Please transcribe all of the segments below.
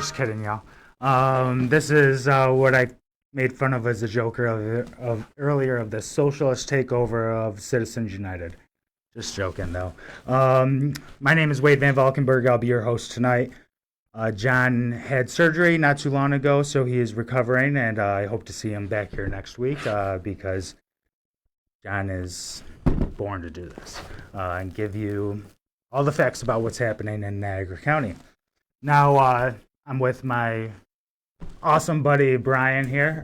just kidding, y'all. This is what I made fun of as a joker of earlier of the socialist takeover of Citizens United. Just joking, though. My name is Wade Van Valkenburg. I'll be your host tonight. John had surgery not too long ago, so he is recovering, and I hope to see him back here next week because John is born to do this and give you all the facts about what's happening in Niagara County. Now, I'm with my awesome buddy Brian here,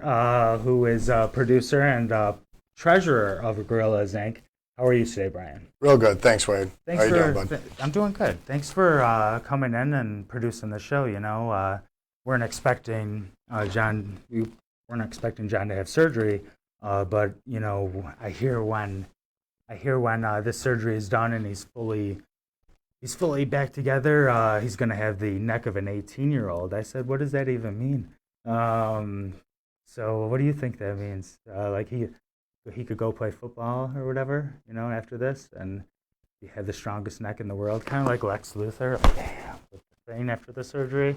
who is a producer and treasurer of Gorillas Inc. How are you today, Brian? Real good. Thanks, Wade. Thanks How you doing, bud? I'm doing good. Thanks for coming in and producing the show. You know, weren't expecting John. We weren't expecting John to have surgery, but you know, I hear when this surgery is done and he's fully back together, he's gonna have the neck of an 18-year-old. I said, what does that even mean? So what do you think that means? Like he could go play football or whatever, you know, after this, and he had the strongest neck in the world, kind of like Lex Luthor. Bam, with the thing after the surgery.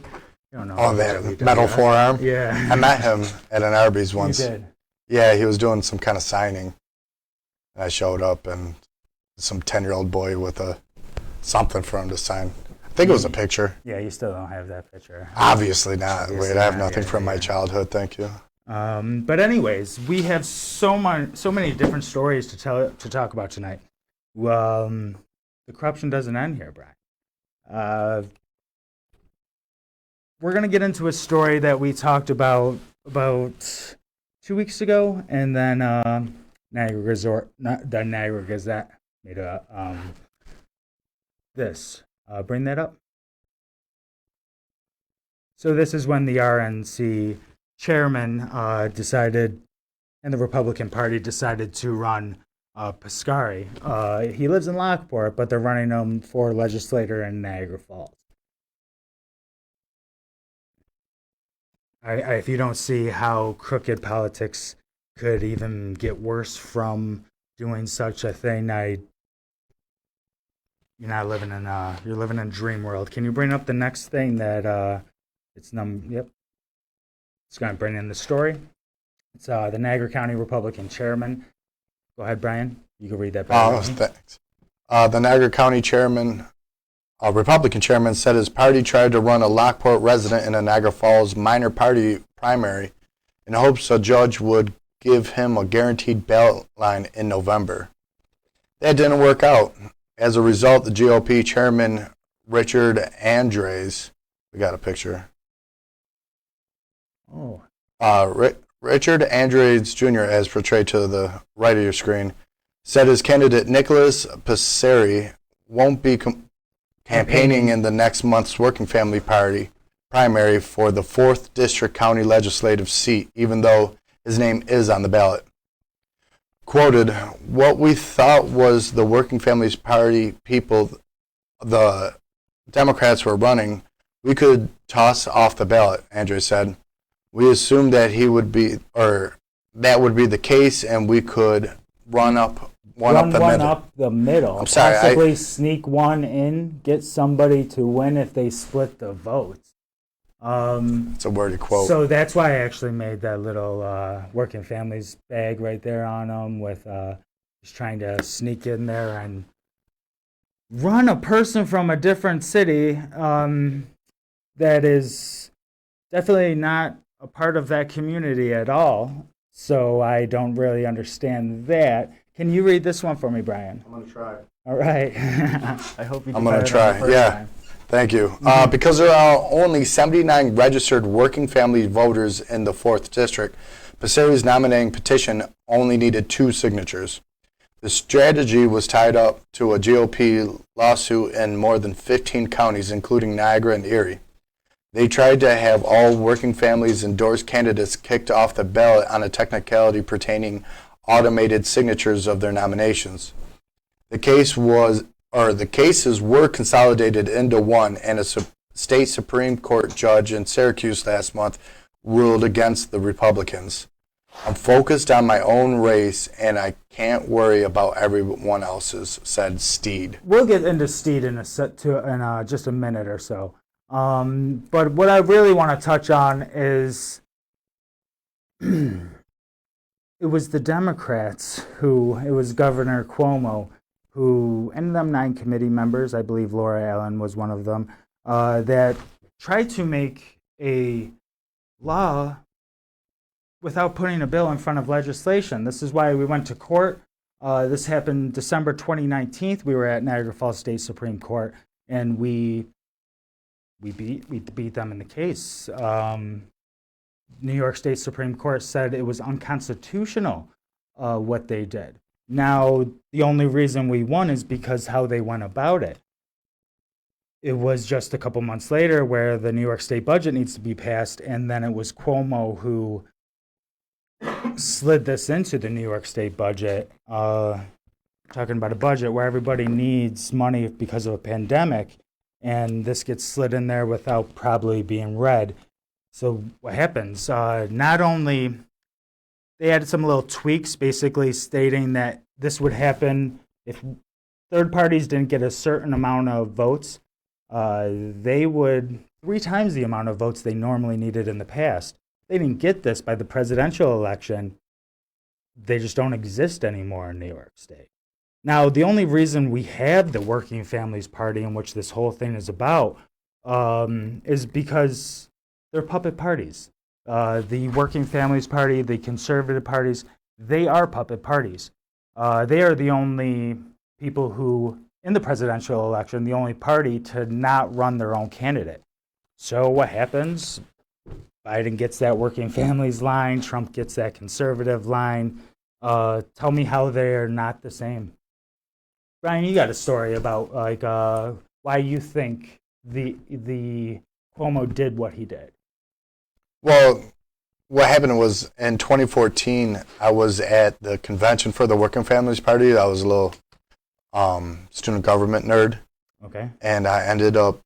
You don't know. Oh, that metal forearm? Yeah. I met him at an Arby's once. You did? Yeah, he was doing some kind of signing. And I showed up, and some 10-year-old boy with something for him to sign. I think it was a picture. Yeah, you still don't have that picture. Obviously not. Obviously Wait, I have not. nothing from my Yeah. childhood, thank you. But anyways, we have so many different stories to talk about tonight. The corruption doesn't end here, Brian. We're gonna get into a story that we talked about 2 weeks ago, and then the Niagara Gazette made this. Bring that up. So this is when the RNC chairman decided, and the Republican Party decided to run Pascari. He lives in Lockport, but they're running him for legislator in Niagara Falls. If you don't see how crooked politics could even get worse from doing such a thing, you're not living in you're living in a dream world. Can you bring up the next thing that Yep. It's going to bring in the story. It's the Niagara County Republican chairman. Go ahead, Brian. You can read that back. Thanks. The Niagara County Republican chairman said his party tried to run a Lockport resident in a Niagara Falls minor party primary in hopes a judge would give him a guaranteed ballot line in November. That didn't work out. As a result, the GOP chairman, Richard Andres, we got a picture. Oh. Richard Andres Jr., as portrayed to the right of your screen, said his candidate Nicholas Passeri won't be campaigning in the next month's Working Family Party primary for the 4th District County Legislative seat, even though his name is on the ballot. Quoted, "What we thought was the Working Families Party people the Democrats were running, we could toss off the ballot," Andres said. "We assumed that that would be the case, and we could run up the middle. I'm sorry, possibly sneak one in, get somebody to win if they split the votes. It's a wordy quote. So that's why I actually made that little Working Families bag right there on them with just trying to sneak in there and run a person from a different city that is definitely not a part of that community at all. So I don't really understand that. Can you read this one for me, Brian? I'm going to try. All right. I hope you do. I'm going to try. Yeah. Time. Thank you. Because there are only 79 registered working family voters in the 4th District, Passeri's nominating petition only needed 2 signatures. The strategy was tied up to a GOP lawsuit in more than 15 counties, including Niagara and Erie. They tried to have all working families endorsed candidates kicked off the ballot on a technicality pertaining automated signatures of their nominations. The cases were consolidated into one, and a state Supreme Court judge in Syracuse last month ruled against the Republicans. "I'm focused on my own race, and I can't worry about everyone else's," said Steed. We'll get into Steed in just a minute or so. But what I really want to touch on is it was the Democrats it was Governor Cuomo, who, and them 9 committee members, I believe Laura Allen was one of them, that tried to make a law without putting a bill in front of legislation. This is why we went to court. This happened December 2019. We were at Niagara Falls State Supreme Court, and we beat them in the case. New York State Supreme Court said it was unconstitutional what they did. Now, the only reason we won is because how they went about it. It was just a couple months later where the New York State budget needs to be passed, and then it was Cuomo who slid this into the New York State budget. Talking about a budget where everybody needs money because of a pandemic, and this gets slid in there without probably being read. So what happens? Not only they added some little tweaks, basically stating that this would happen if third parties didn't get a certain amount of votes. They would 3 times the amount of votes they normally needed in the past. They didn't get this by the presidential election. They just don't exist anymore in New York State. Now, the only reason we have the Working Families Party, in which this whole thing is about, is because they're puppet parties. The Working Families Party, the conservative parties, they are puppet parties. They are the only people who, in the presidential election, the only party to not run their own candidate. So what happens? Biden gets that Working Families line. Trump gets that conservative line. Tell me how they're not the same. Brian, you got a story about why you think the Cuomo did what he did. Well, what happened was in 2014, I was at the convention for the Working Families Party. I was a little student government nerd. Okay. And I ended up,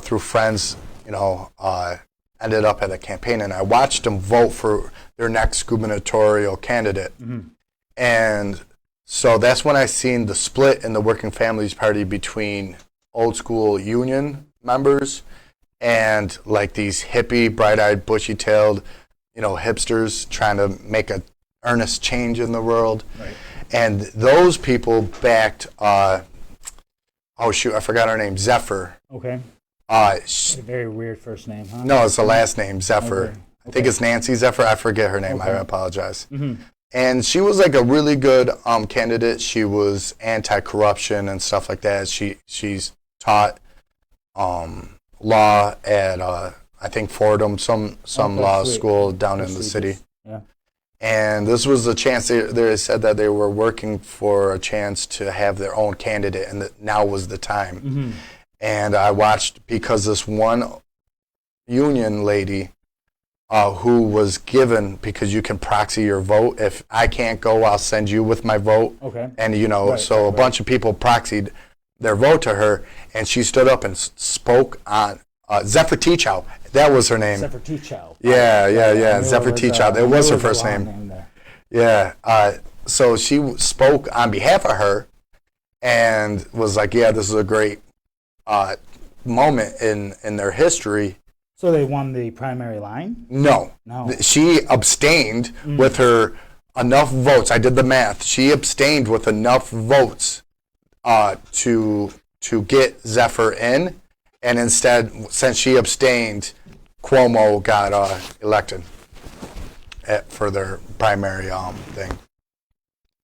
through friends, ended up at a campaign, and I watched them vote for their next gubernatorial candidate. Mm-hmm. And so that's when I seen the split in the Working Families Party between old school union members and like these hippie, bright-eyed, bushy-tailed, hipsters trying to make a earnest change in the world. Right. And those people backed, I forgot her name, Zephyr. Okay. A very weird first name, huh? No, it's the last name, Zephyr. Okay. I think it's Nancy Zephyr. I forget her name. Okay. I apologize. Mm-hmm. And she was like a really good candidate. She was anti-corruption and stuff like that. She's taught law at I think Fordham, some law school down in the city. Yeah. And this was a chance. They said that they were working for a chance to have their own candidate, and that now was the time. Mm-hmm. And I watched because this one union lady who was given, because you can proxy your vote. If I can't go, I'll send you with my vote. Okay. And, a bunch of people proxied their vote to her, and she stood up and spoke on Zephyr Teachow. That was her name. Zephyr Teachow. Yeah. Zephyr Teachow. That was her first name. Yeah. So she spoke on behalf of her and was like, yeah, this is a great moment in their history. So they won the primary line? No. She abstained with her enough votes. I did the math. She abstained with enough votes to get Zephyr in, and instead, since she abstained, Cuomo got elected for their primary thing.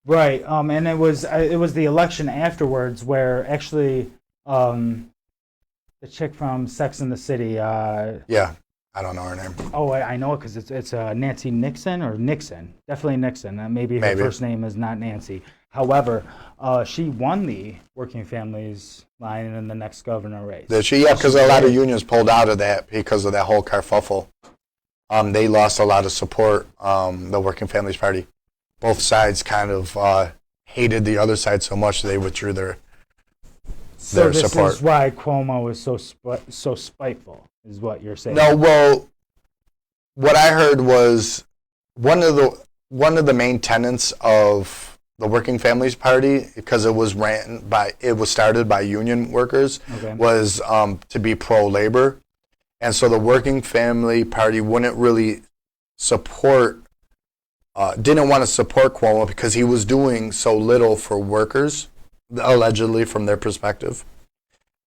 Right, and it was the election afterwards where actually the chick from Sex and the City. Yeah, I don't know her name. Oh, I know it because it's Nancy Nixon or Nixon. Definitely Nixon. Maybe her first name is not Nancy. However, she won the Working Families line in the next governor race. Did she? Yeah, because a lot of unions pulled out of that because of that whole kerfuffle. They lost a lot of support, the Working Families Party. Both sides kind of hated the other side so much they withdrew their support. So this is why Cuomo is so spiteful, is what you're saying? No, well, what I heard was one of the main tenets of the Working Families Party, because it was started by union workers, Okay. was to be pro-labor. And so the Working Family Party wouldn't really didn't want to support Cuomo because he was doing so little for workers, allegedly from their perspective.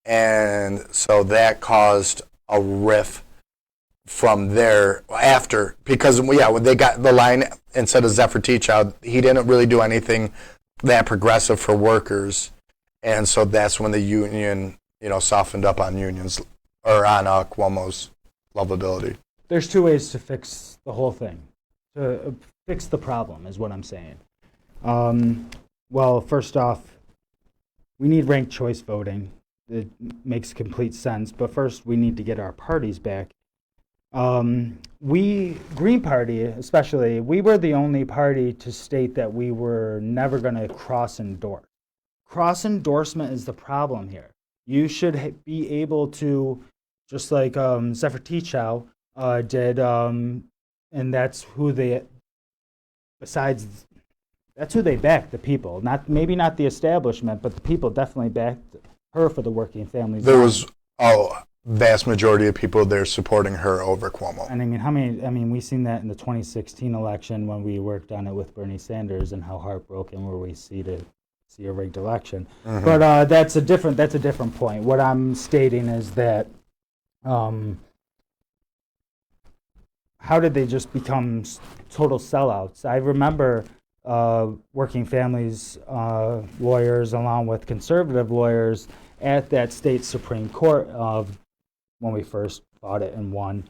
And so that caused a riff from there after, because when they got the line, instead of Zephyr Teachout, he didn't really do anything that progressive for workers. And so that's when the union, softened up on unions, or on Cuomo's lovability. There's two ways to fix the whole thing. To fix the problem is what I'm saying. Well, first off, we need ranked choice voting. It makes complete sense. But first, we need to get our parties back. Green Party especially, we were the only party to state that we were never going to cross-endorse. Cross-endorsement is the problem here. You should be able to, just like Zephyr Teachout did, and that's who they backed, the people. Maybe not the establishment, but the people definitely backed her for the working families. There was vast majority of people there supporting her over Cuomo. And we've seen that in the 2016 election when we worked on it with Bernie Sanders, and how heartbroken were we see a rigged election. Mm-hmm. But that's a different point. What I'm stating is that how did they just become total sellouts? I remember working families lawyers along with conservative lawyers at that state Supreme Court when we first fought it and won.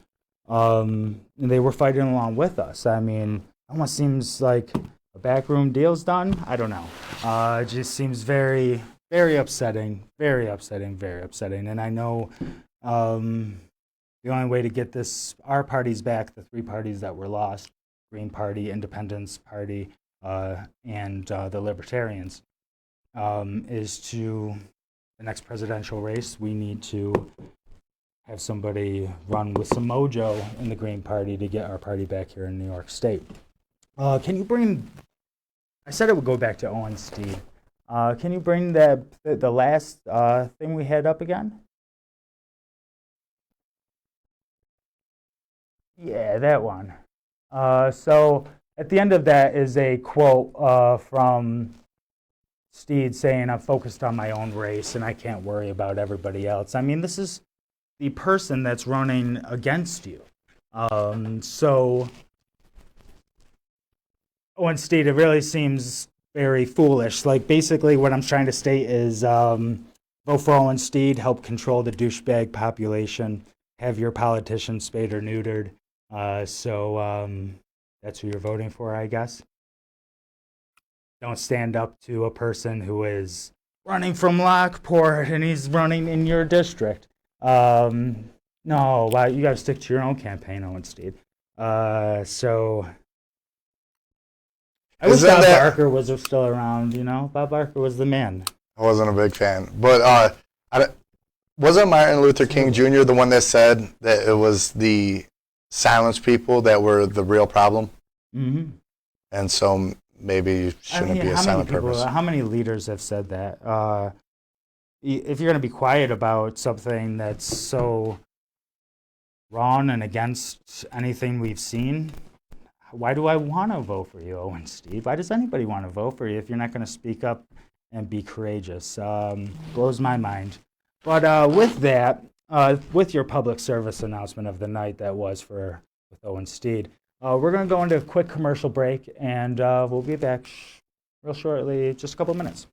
And they were fighting along with us. Almost seems like a backroom deal's done. I don't know. It just seems very, very upsetting. Very upsetting, very upsetting. And I know the only way to get our parties back, the three parties that were lost, Green Party, Independence Party, and the Libertarians, is to the next presidential race. We need to have somebody run with some mojo in the Green Party to get our party back here in New York State. Can you bring? I said it would go back to Owen Steed. Can you bring the last thing we had up again? Yeah, that one. So at the end of that is a quote from Steed saying, "I'm focused on my own race and I can't worry about everybody else." This is the person that's running against you. So Owen Steed, it really seems very foolish. Like, basically what I'm trying to state is vote for Owen Steed, help control the douchebag population, have your politicians spayed or neutered. So that's who you're voting for, I guess. Don't stand up to a person who is running from Lockport and he's running in your district. No, wow, you got to stick to your own campaign, Owen Steed. So I wish Bob Barker was still around. Bob Barker was the man. I wasn't a big fan, but wasn't Martin Luther King Jr. the one that said that it was the silenced people that were the real problem? Mm-hmm. And so maybe you shouldn't be a silent purpose. How many leaders have said that? If you're going to be quiet about something that's so wrong and against anything we've seen, why do I want to vote for you, Owen Steed? Why does anybody want to vote for you if you're not going to speak up and be courageous? Blows my mind. But with that, with your public service announcement of the night that was with Owen Steed, we're going to go into a quick commercial break, and we'll be back real shortly, just a couple minutes.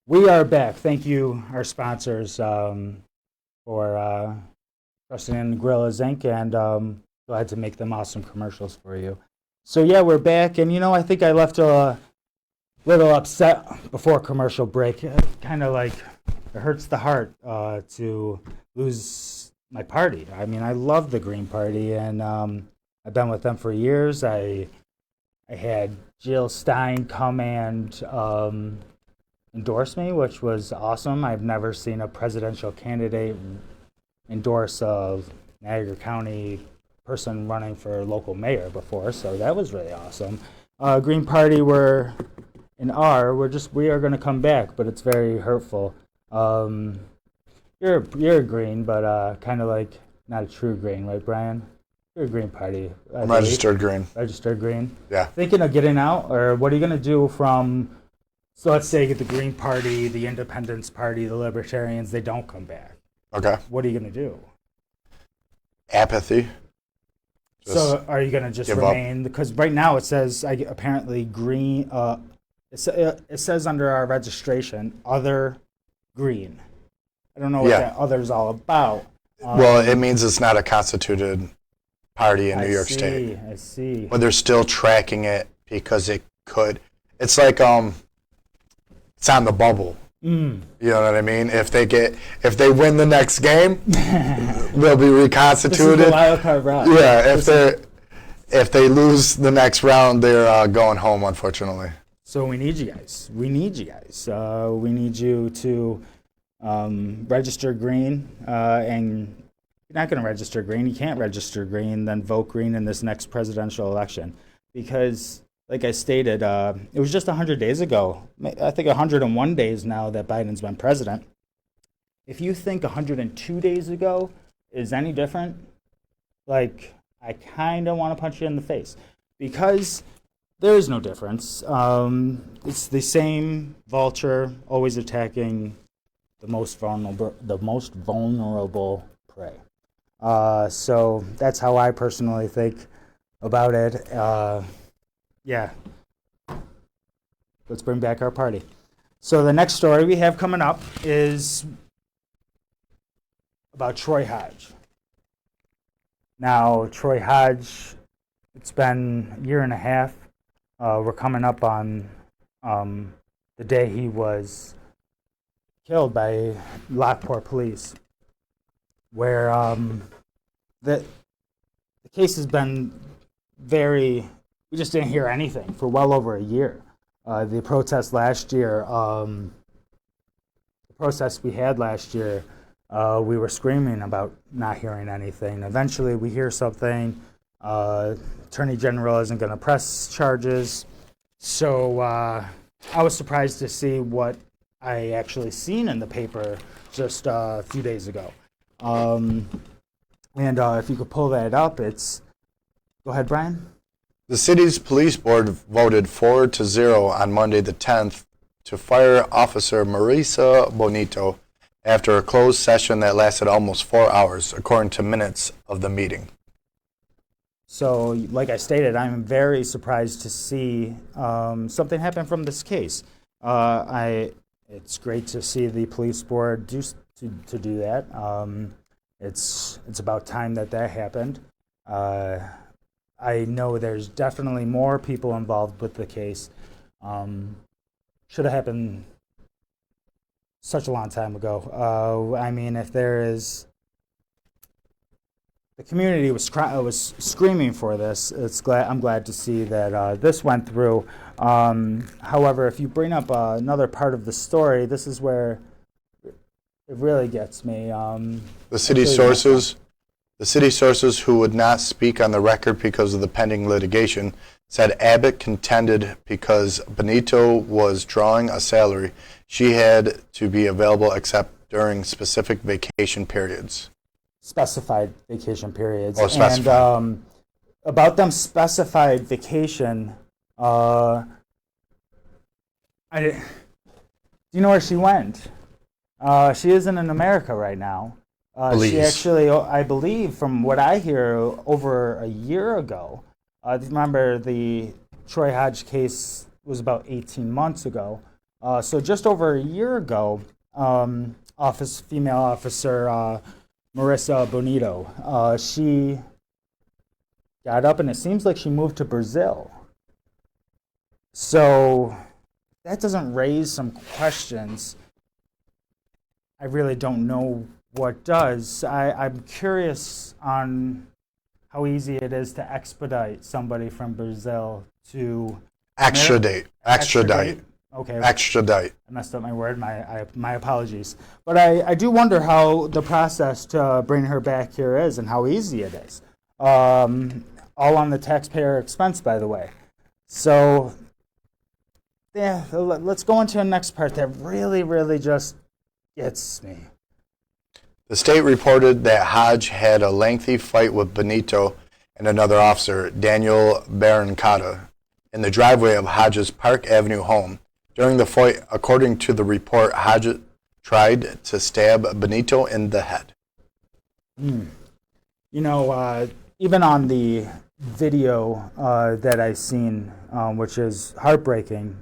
We are back. Thank you, our sponsors, for trusting in Gorillas Inc. and glad to make them awesome commercials for you. So yeah, we're back, and I think I left a little upset before commercial break. Kind of like it hurts the heart to lose my party. I mean, I love the Green Party, and I've been with them for years. I had Jill Stein come and endorse me, which was awesome. I've never seen a presidential candidate endorse a Niagara County person running for local mayor before, so that was really awesome. Green Party, we are going to come back, but it's very hurtful. You're a Green, but kind of like not a true Green, right, Brian? You're a Green Party. I'm registered Green. Registered Green. Yeah. Thinking of getting out, or what are you going to do from? So let's say the Green Party, the Independence Party, the Libertarians, they don't come back. Okay. What are you going to do? Apathy. So are you going to just remain? Because right now it says apparently Green. It says under our registration, other Green. I don't know what that other is all about. Well, it means it's not a constituted party in New York State. I see. But they're still tracking it because it could. It's like it's on the bubble. You know what I mean? If they win the next game, they'll be reconstituted. This is the wild card round. Yeah, if they lose the next round, they're going home, unfortunately. So we need you guys. We need you to register Green. And you're not going to register Green. You can't register Green, then vote Green in this next presidential election. Because, like I stated, it was just 100 days ago. I think 101 days now that Biden's been president. If you think 102 days ago is any different, like, I kind of want to punch you in the face. Because there is no difference. It's the same vulture always attacking the most vulnerable prey. So that's how I personally think about it. Yeah. Let's bring back our party. So the next story we have coming up is about Troy Hodge. Now, Troy Hodge, it's been a year and a half. We're coming up on the day he was killed by Lockport police, where the case has been we just didn't hear anything for well over a year. The protest we had last year, we were screaming about not hearing anything. Eventually we hear something. Attorney General isn't going to press charges. So I was surprised to see what I actually seen in the paper just a few days ago. And if you could pull that up, go ahead, Brian. The city's police board voted 4-0 on Monday the 10th to fire Officer Marisa Bonito after a closed session that lasted almost 4 hours, according to minutes of the meeting. So, like I stated, I'm very surprised to see something happen from this case. It's great to see the police board do that. It's about time that happened. I know there's definitely more people involved with the case. Should have happened such a long time ago. I mean, if there is, the community was screaming for this. I'm glad to see that this went through. However, if you bring up another part of the story, this is where it really gets me. The city It's really sources, the city sources who would not speak on the record because of the pending litigation said Abbott contended because Benito was drawing a salary, she had to be available except during specific vacation periods. specified vacation periods. Oh, specified. And about them specified vacation, do you know where she went? She isn't in America right now. She Belize. actually, I believe, from what I hear, over a year ago. Remember, the Troy Hodge case was about 18 months ago. So just over a year ago, female officer Marissa Bonito, she got up, and it seems like she moved to Brazil. So that doesn't raise some questions. I really don't know what does. I'm curious on how easy it is to expedite somebody from Brazil to Extradite. Okay, Extradite. I messed up my word. My apologies. But I do wonder how the process to bring her back here is and how easy it is. All on the taxpayer expense, by the way. So, yeah, let's go into the next part that really, really just gets me. The state reported that Hodge had a lengthy fight with Benito and another officer, Daniel Barrancata, in the driveway of Hodge's Park Avenue home. During the fight, according to the report, Hodge tried to stab Benito in the head. You know, even on the video that I've seen, which is heartbreaking,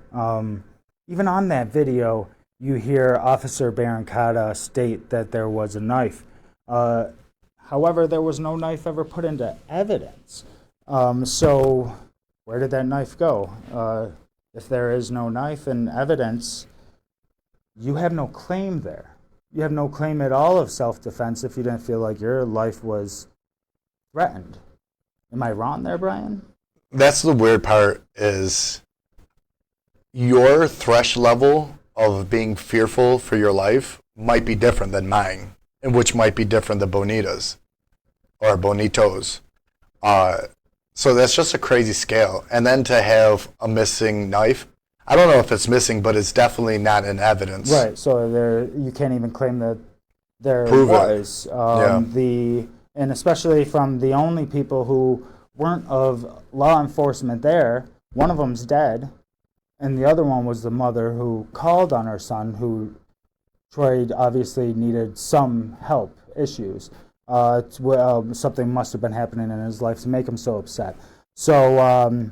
even on that video, you hear Officer Barrancata state that there was a knife. However, there was no knife ever put into evidence. So where did that knife go? If there is no knife in evidence, you have no claim there. You have no claim at all of self-defense if you didn't feel like your life was threatened. Am I wrong there, Brian? That's the weird part, is your thresh level of being fearful for your life might be different than mine, and which might be different than Bonita's or Bonito's. So that's just a crazy scale. And then to have a missing knife, I don't know if it's missing, but it's definitely not in evidence. Right. So you can't even claim that there Prove was. Yeah. And especially from the only people who weren't of law enforcement there, one of them's dead, and the other one was the mother who called on her son, who Troy obviously needed some help issues. Something must have been happening in his life to make him so upset. So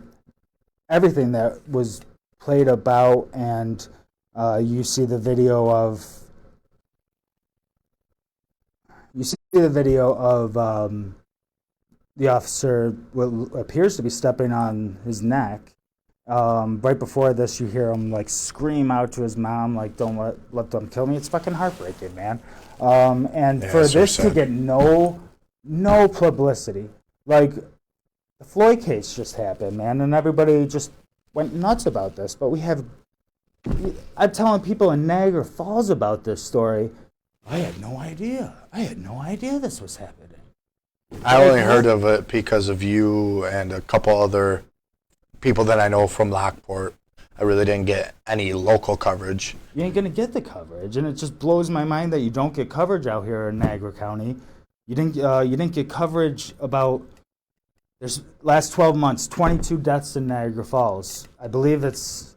everything that was played about, and you see the video of the officer, what appears to be stepping on his neck. Right before this, you hear him like scream out to his mom, like, "Don't let them kill me." It's fucking heartbreaking, man. And for this to get no publicity, like the Floyd case just happened, man, and everybody just went nuts about this. But I'm telling people in Niagara Falls about this story. I had no idea. This was happening. I only heard of it because of you and a couple other people that I know from Lockport. I really didn't get any local coverage. You ain't gonna get the coverage, and it just blows my mind that you don't get coverage out here in Niagara County. You didn't get coverage about. There's last 12 months, 22 deaths in Niagara Falls. I believe it's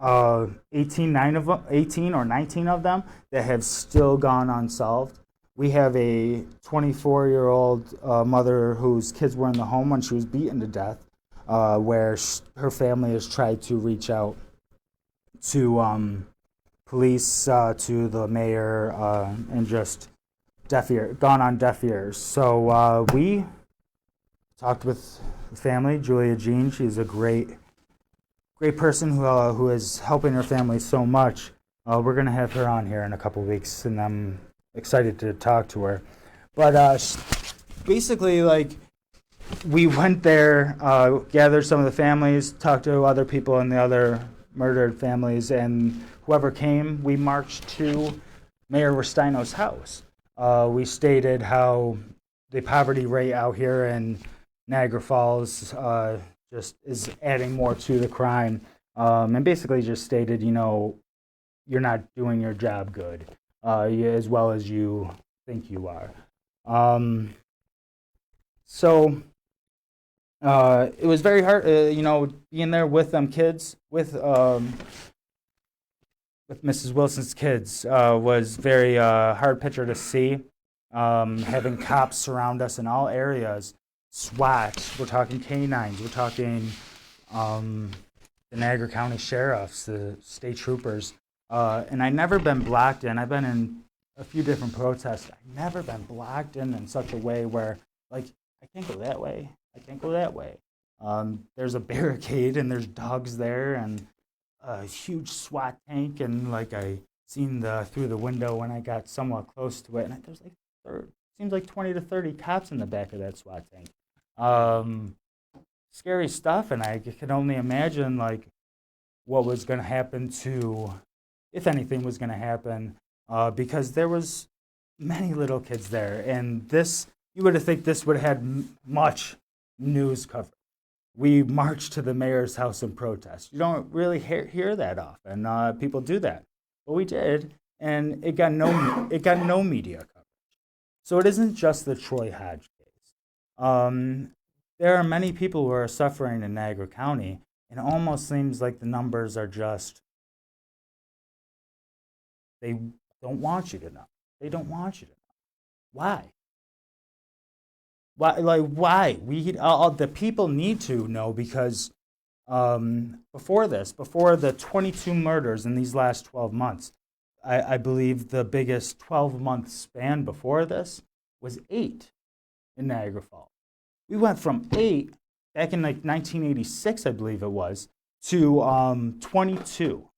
18 or 19 of them that have still gone unsolved. We have a 24-year-old mother whose kids were in the home when she was beaten to death, where her family has tried to reach out to police, to the mayor, and just gone on deaf ears. So we talked with the family, Julia Jean. She's a great person who is helping her family so much. We're going to have her on here in a couple weeks, and I'm excited to talk to her. But basically, like, we went there, gathered some of the families, talked to other people in the other murdered families, and whoever came, we marched to Mayor Restaino's house. We stated how the poverty rate out here in Niagara Falls just is adding more to the crime, and basically just stated, you're not doing your job good, as well as you think you are. So it was very hard, being there with them kids, with Mrs. Wilson's kids, was very hard picture to see. Having cops surround us in all areas, SWAT, we're talking canines, we're talking the Niagara County sheriffs, the state troopers, and I've never been blocked in. I've been in a few different protests. I've never been blocked in such a way where, like, I can't go that way. I can't go that way. There's a barricade and there's dogs there and a huge SWAT tank, and like I seen through the window when I got somewhat close to it, and there's like seems like 20 to 30 cops in the back of that SWAT tank. Scary stuff, and I could only imagine like what was going to happen if anything was going to happen, because there was many little kids there, and you would have think this would have had much news coverage. We marched to the mayor's house in protest. You don't really hear that often. People do that, but we did, and it got no media coverage. So it isn't just the Troy Hodge case. There are many people who are suffering in Niagara County, and it almost seems like the numbers are just, they don't want you to know. They don't want you to know. Why? Why? The people need to know, because before the 22 murders in these last 12 months, I believe the biggest 12-month span before this was 8 in Niagara Falls. We went from 8 back in like 1986, I believe it was, to 22.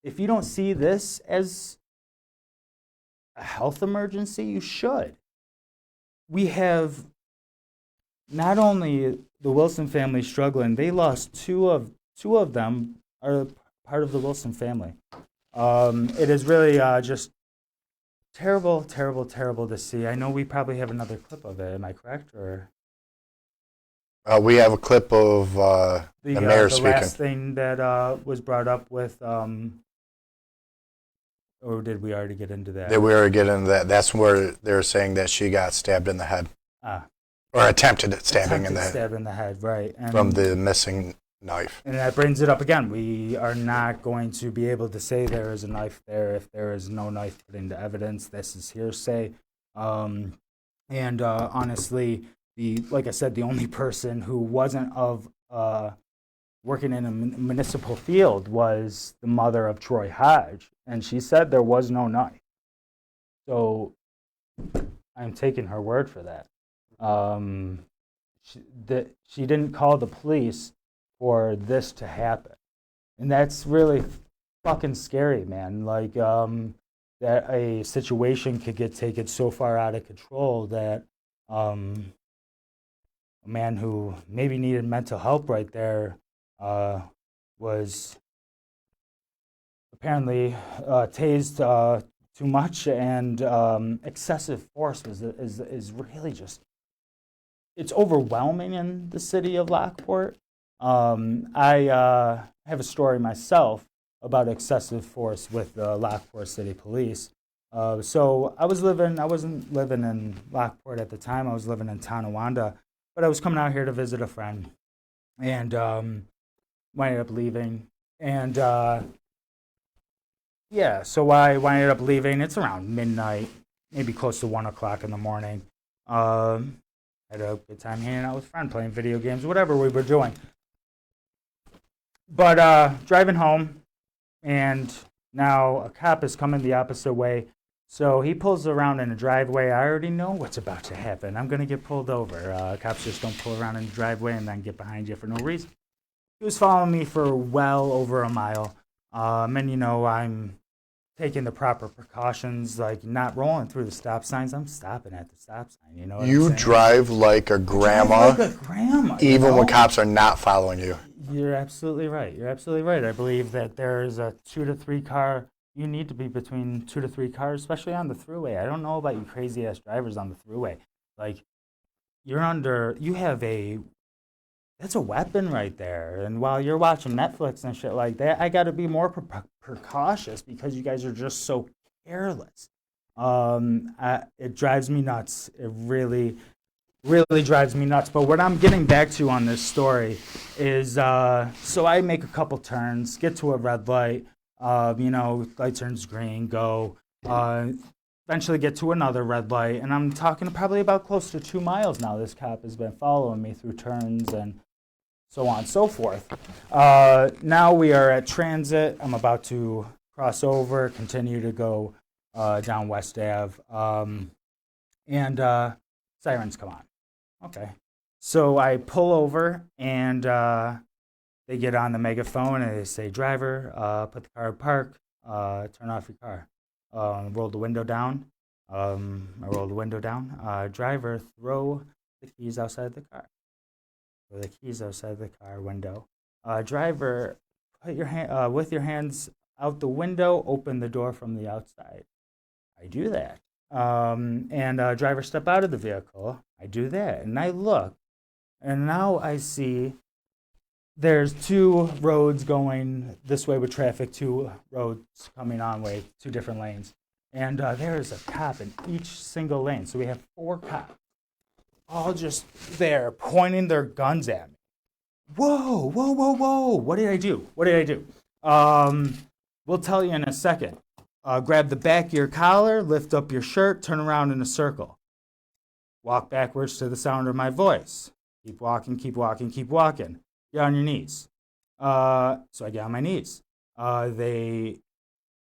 If you don't see this as a health emergency, you should. We have not only the Wilson family struggling, they lost two of them are part of the Wilson family. It is really just terrible, terrible, terrible to see. I know we probably have another clip of it. Am I correct? Or we have a clip of the mayor the speaking. last thing that was brought up with, or did we already get into that? Did we already get into that? That's where they're saying that she got stabbed in the head. Or attempted stabbing in the head. Stab in the head, right. And from the missing knife. And that brings it up again. We are not going to be able to say there is a knife there if there is no knife put into evidence. This is hearsay. And honestly, like I said, the only person who wasn't working in a municipal field was the mother of Troy Hodge, and she said there was no knife. So I'm taking her word for that. She didn't call the police for this to happen, and that's really fucking scary, man. Like that a situation could get taken so far out of control that a man who maybe needed mental help right there was apparently tased too much, and excessive force is really just, it's overwhelming in the city of Lockport. I have a story myself about excessive force with the Lockport City Police. So I wasn't living in Lockport at the time. I was living in Tonawanda, but I was coming out here to visit a friend, and ended up leaving. And yeah, so I ended up leaving. It's around midnight, maybe close to 1 o'clock in the morning. Had a good time hanging out with a friend, playing video games, whatever we were doing. But driving home, and now a cop is coming the opposite way. So he pulls around in a driveway. I already know what's about to happen. I'm going to get pulled over. Cops just don't pull around in the driveway and then get behind you for no reason. He was following me for well over a mile. And, I'm taking the proper precautions, like not rolling through the stop signs. I'm stopping at the stop sign, you know what I'm saying? Drive like a grandma, even when cops are not following you. You're absolutely right. I believe that there is a 2 to 3 car, you need to be between 2 to 3 cars, especially on the thruway. I don't know about you crazy ass drivers on the thruway. Like, you have that's a weapon right there. And while you're watching Netflix and shit like that, I got to be more precautious because you guys are just so careless. It drives me nuts. It really drives me nuts. But what I'm getting back to on this story is, so I make a couple turns, get to a red light, light turns green, go, eventually get to another red light, and I'm talking probably about close to 2 miles now. This cop has been following me through turns and so on and so forth. Now we are at transit. I'm about to cross over, continue to go down West Ave, and sirens come on. Okay. So I pull over, and they get on the megaphone, and they say, driver, put the car in park, turn off your car. Roll the window down. I roll the window down. Driver, throw the keys outside the car. Throw the keys outside the car window. Driver, put your hand with your hands out the window. Open the door from the outside. I do that. And driver, step out of the vehicle. I do that, and I look, and now I see there's 2 roads going this way with traffic, 2 roads coming on way, 2 different lanes. And there is a cop in each single lane. So we have 4 cops, all just there pointing their guns at me. Whoa, whoa, whoa, whoa. What did I do? We'll tell you in a second. Grab the back of your collar, lift up your shirt, turn around in a circle. Walk backwards to the sound of my voice. Keep walking, keep walking, keep walking. Get on your knees. So I get on my knees. They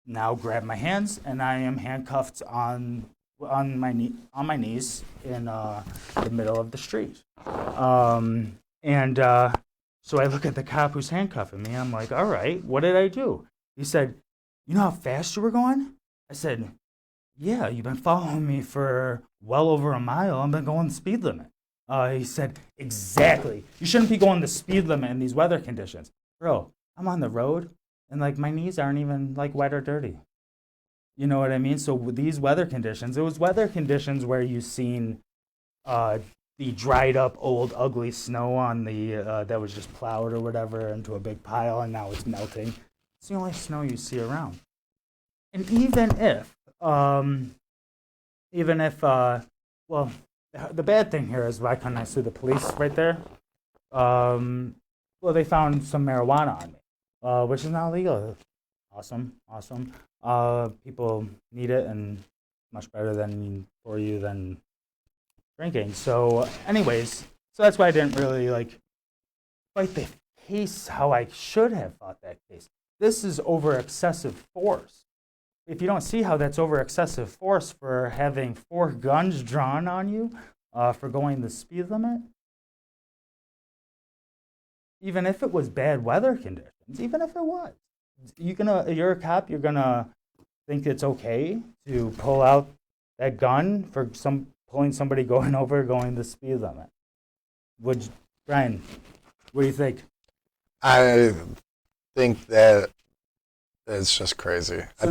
now grab my hands, and I am handcuffed on my knees in the middle of the street. So I look at the cop who's handcuffing me. I'm like, all right, what did I do? He said, you know how fast you were going? I said, yeah, you've been following me for well over a mile. I've been going the speed limit. He said, exactly. You shouldn't be going the speed limit in these weather conditions. Bro, I'm on the road, and like my knees aren't even like wet or dirty. You know what I mean? So with these weather conditions, it was weather conditions where you've seen the dried up old ugly snow on the that was just plowed or whatever into a big pile, and now it's melting. It's the only snow you see around. And even if well, the bad thing here is, why couldn't I sue the police right there? Well, they found some marijuana on me, which is not legal. Awesome. People need it, and much better for you than drinking. So, anyways, that's why I didn't really fight the case how I should have fought that case. This is over excessive force. If you don't see how that's over excessive force for having 4 guns drawn on you for going the speed limit, even if it was bad weather conditions, even if it was, you're a cop, you're gonna think it's okay to pull out that gun for pulling somebody going the speed limit. Brian, what do you think? I think that it's just crazy. So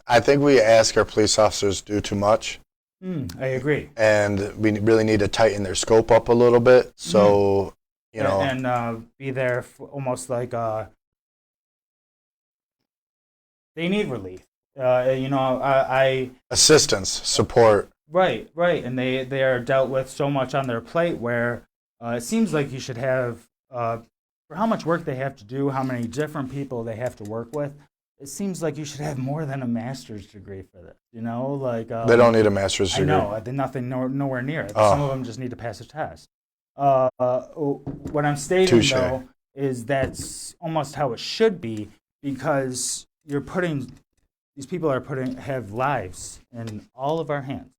I think we ask our police officers to do too much. I agree. And we really need to tighten their scope up a little bit. So, you know. And be there almost like they need relief. Assistance, support. Right. And they are dealt with so much on their plate where it seems like you should have, for how much work they have to do, how many different people they have to work with, it seems like you should have more than a master's degree for this. They don't need a master's degree. I know, they're nowhere near it. Some of them just need to pass a test. What I'm stating, though, is that's almost how it should be, because these people have lives in all of our hands.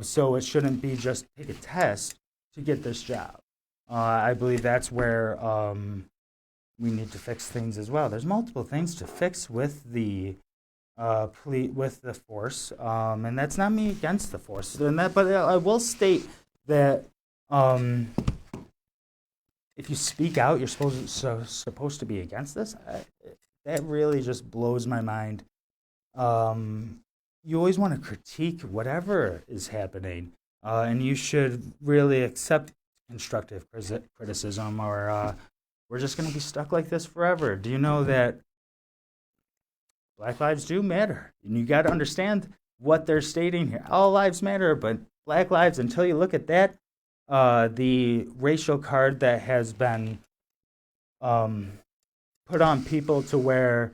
So it shouldn't be just take a test to get this job. I believe that's where we need to fix things as well. There's multiple things to fix with the force, and that's not me against the force. But I will state that if you speak out, you're supposed to be against this. That really just blows my mind you always want to critique whatever is happening, and you should really accept constructive criticism, or we're just going to be stuck like this forever. Do you know that Black lives do matter? And you got to understand what they're stating here. All lives matter, but Black lives, until you look at that, the racial card that has been put on people to where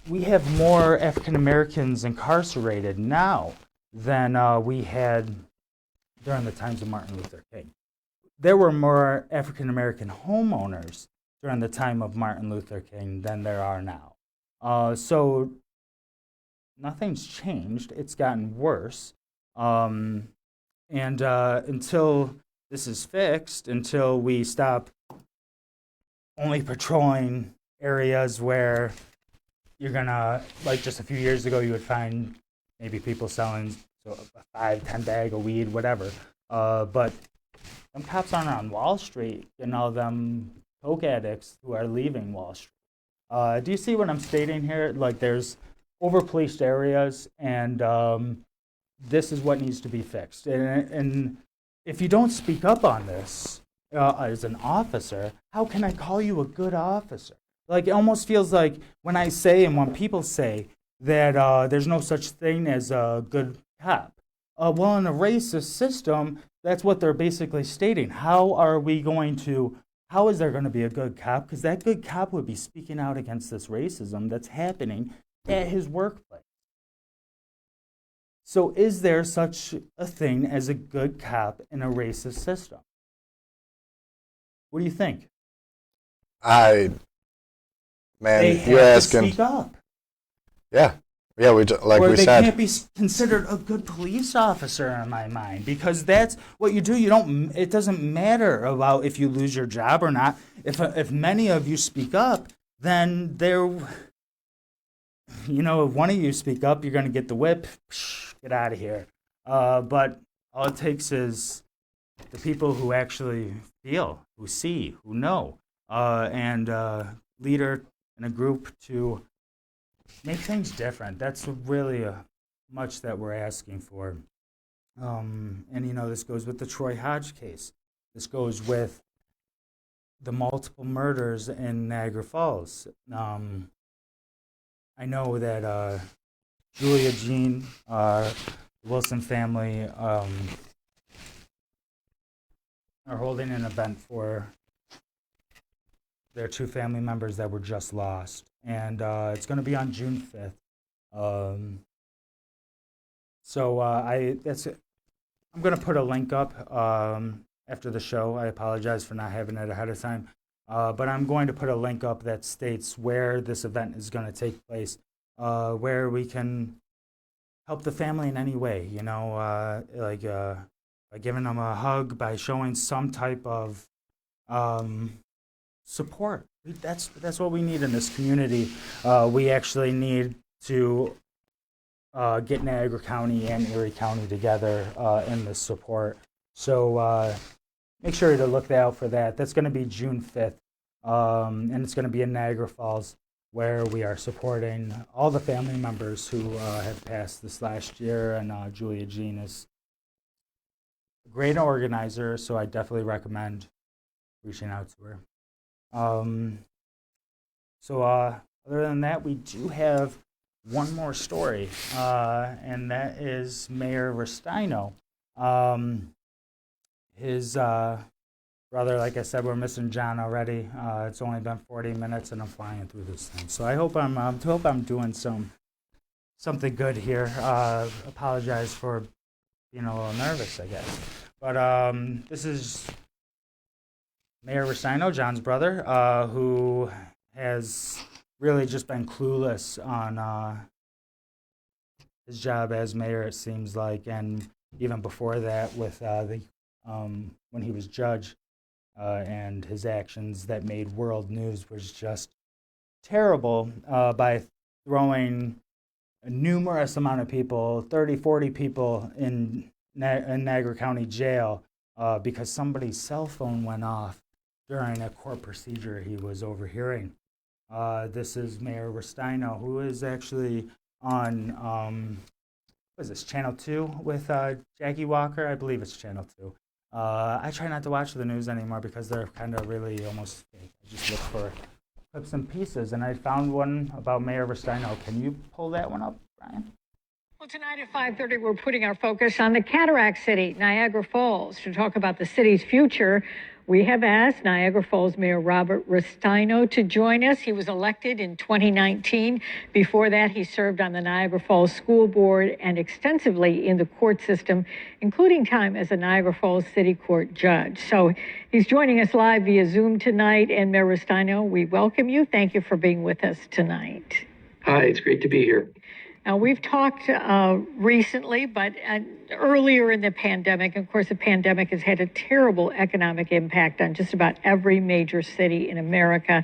we have more African Americans incarcerated now than we had during the times of Martin Luther King. There were more African American homeowners during the time of Martin Luther King than there are now. So nothing's changed. It's gotten worse. And until this is fixed, until we stop only patrolling areas where you're gonna, like just a few years ago, you would find maybe people selling a 5-10 bag of weed, whatever. But them cops aren't on Wall Street and all them coke addicts who are leaving Wall Street. Do you see what I'm stating here? Like, there's over-policed areas, and this is what needs to be fixed. And if you don't speak up on this as an officer, how can I call you a good officer? Like, it almost feels like when I say and when people say that there's no such thing as a good cop. Well, in a racist system, that's what they're basically stating. How is there going to be a good cop? Because that good cop would be speaking out against this racism that's happening at his workplace. So is there such a thing as a good cop in a racist system? What do you think? Man, They you're have to asking. speak up. Yeah, we Or they said. can't be considered a good police officer in my mind, because that's what you do. It doesn't matter about if you lose your job or not. If many of you speak up, then if one of you speak up, you're going to get the whip. Get out of here. But all it takes is the people who actually feel, who see, who know, and leader in a group to make things different. That's really much that we're asking for. And this goes with the Troy Hodge case. This goes with the multiple murders in Niagara Falls. I know that Julia Jean, the Wilson family, are holding an event for their 2 family members that were just lost. And it's going to be on June 5th. I'm going to put a link up after the show. I apologize for not having it ahead of time. But I'm going to put a link up that states where this event is going to take place, where we can help the family in any way, by giving them a hug, by showing some type of support. That's what we need in this community. We actually need to get Niagara County and Erie County together in this support. So make sure to look out for that. That's going to be June 5th, and it's going to be in Niagara Falls, where we are supporting all the family members who have passed this last year. And Julia Jean is a great organizer, so I definitely recommend reaching out to her. Other than that, we do have one more story, and that is Mayor Restaino. His brother, like I said, we're missing John already. It's only been 40 minutes, and I'm flying through this thing. So I hope I'm doing something good here. Apologize for being a little nervous, I guess. But this is Mayor Restaino, John's brother, who has really just been clueless on his job as mayor, it seems like, and even before that with when he was judge, and his actions that made world news was just terrible, by throwing a numerous amount of people, 30, 40 people in Niagara County jail because somebody's cell phone went off during a court procedure he was overhearing. This is Mayor Restaino, who is actually on, what is this, Channel 2 with Jackie Walker? I believe it's Channel 2. I try not to watch the news anymore because they're kind of really almost fake. I just look for clips and pieces, and I found one about Mayor Restaino. Can you pull that one up, Brian? Well, tonight at 5:30, we're putting our focus on the Cataract City, Niagara Falls. To talk about the city's future, we have asked Niagara Falls Mayor Robert Restaino to join us. He was elected in 2019. Before that, he served on the Niagara Falls School Board and extensively in the court system, including time as a Niagara Falls City Court judge. So he's joining us live via Zoom tonight. And Mayor Restaino, we welcome you. Thank you for being with us tonight. Hi, it's great to be here. Now, we've talked recently, but earlier in the pandemic, of course, the pandemic has had a terrible economic impact on just about every major city in America.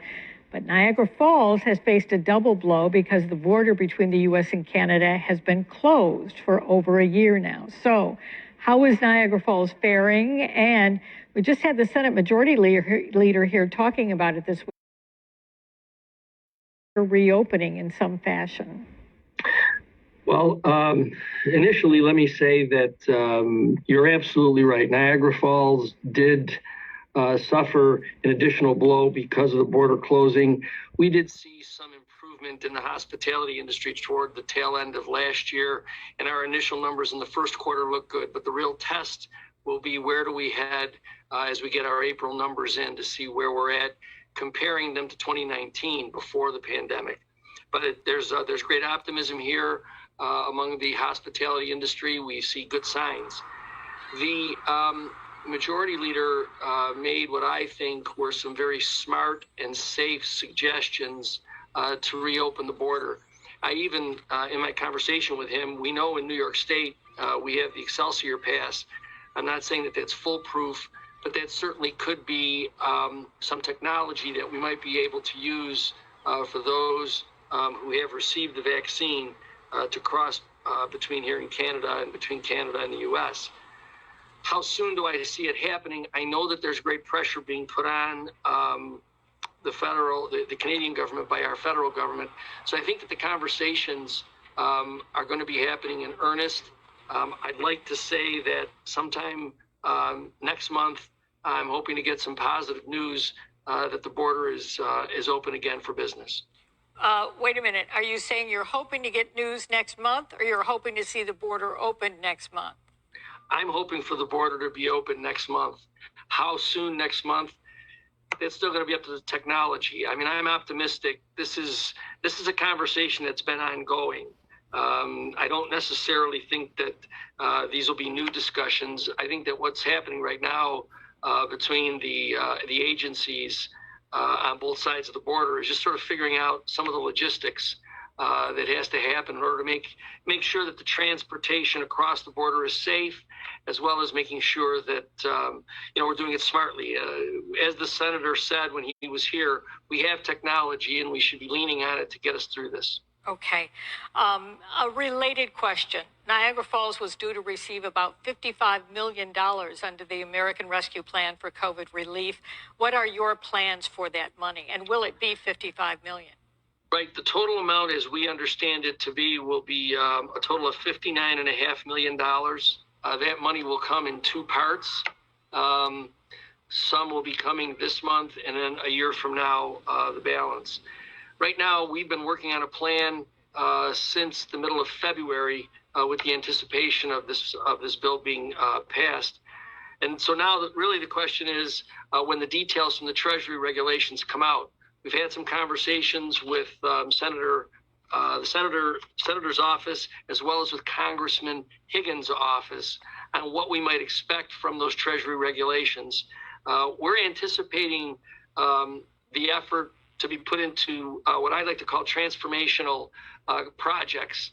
But Niagara Falls has faced a double blow because the border between the U.S. and Canada has been closed for over a year now. So how is Niagara Falls faring? And we just had the Senate Majority Leader here talking about it this week, reopening in some fashion. Well, initially, let me say that you're absolutely right. Niagara Falls did suffer an additional blow because of the border closing. We did see some improvement in the hospitality industry toward the tail end of last year, and our initial numbers in the first quarter look good. But the real test will be where do we head as we get our April numbers in to see where we're at, comparing them to 2019 before the pandemic. But there's great optimism here. Among the hospitality industry, we see good signs. The majority leader made what I think were some very smart and safe suggestions to reopen the border. I even, in my conversation with him, we know in New York State, we have the Excelsior Pass. I'm not saying that that's foolproof, but that certainly could be some technology that we might be able to use for those who have received the vaccine to cross between here in Canada and between Canada and the U.S. How soon do I see it happening? I know that there's great pressure being put on the Canadian government by our federal government. So I think that the conversations are going to be happening in earnest. I'd like to say that sometime next month, I'm hoping to get some positive news that the border is open again for business. Wait a minute. Are you saying you're hoping to get news next month, or you're hoping to see the border open next month? I'm hoping for the border to be open next month. How soon next month? It's still going to be up to the technology. I mean, I'm optimistic. This is a conversation that's been ongoing. I don't necessarily think that these will be new discussions. I think that what's happening right now between the agencies on both sides of the border is just sort of figuring out some of the logistics that has to happen in order to make sure that the transportation across the border is safe, as well as making sure that we're doing it smartly. As the senator said when he was here, we have technology and we should be leaning on it to get us through this. Okay. A related question. Niagara Falls was due to receive about $55 million under the American Rescue Plan for COVID relief. What are your plans for that money? And will it be $55 million? Right. The total amount, as we understand it to be, will be a total of $59.5 million. That money will come in two parts. Some will be coming this month, and then a year from now, the balance. Right now, we've been working on a plan since the middle of February with the anticipation of this bill being passed. And so now really the question is when the details from the Treasury regulations come out. We've had some conversations with the Senator's office, as well as with Congressman Higgins' office, on what we might expect from those Treasury regulations. We're anticipating the effort to be put into what I like to call transformational projects.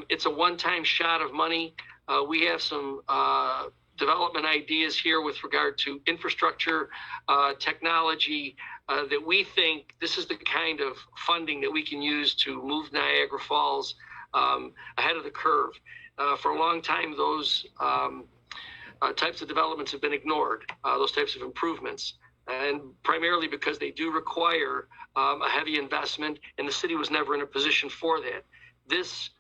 It's a one-time shot of money. We have some development ideas here with regard to infrastructure, technology, that we think this is the kind of funding that we can use to move Niagara Falls ahead of the curve. For a long time, those types of developments have been ignored, those types of improvements. and primarily because they do require a heavy investment, and the city was never in a position for that. This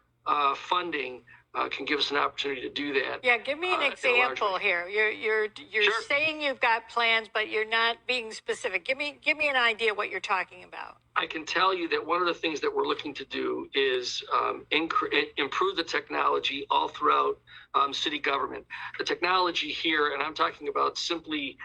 funding can give us an opportunity to do that. Yeah, give me an example here. You're Sure. saying you've got plans, but you're not being specific. Give me an idea what you're talking about. I can tell you that one of the things that we're looking to do is improve the technology all throughout city government. The technology here, and I'm talking about simply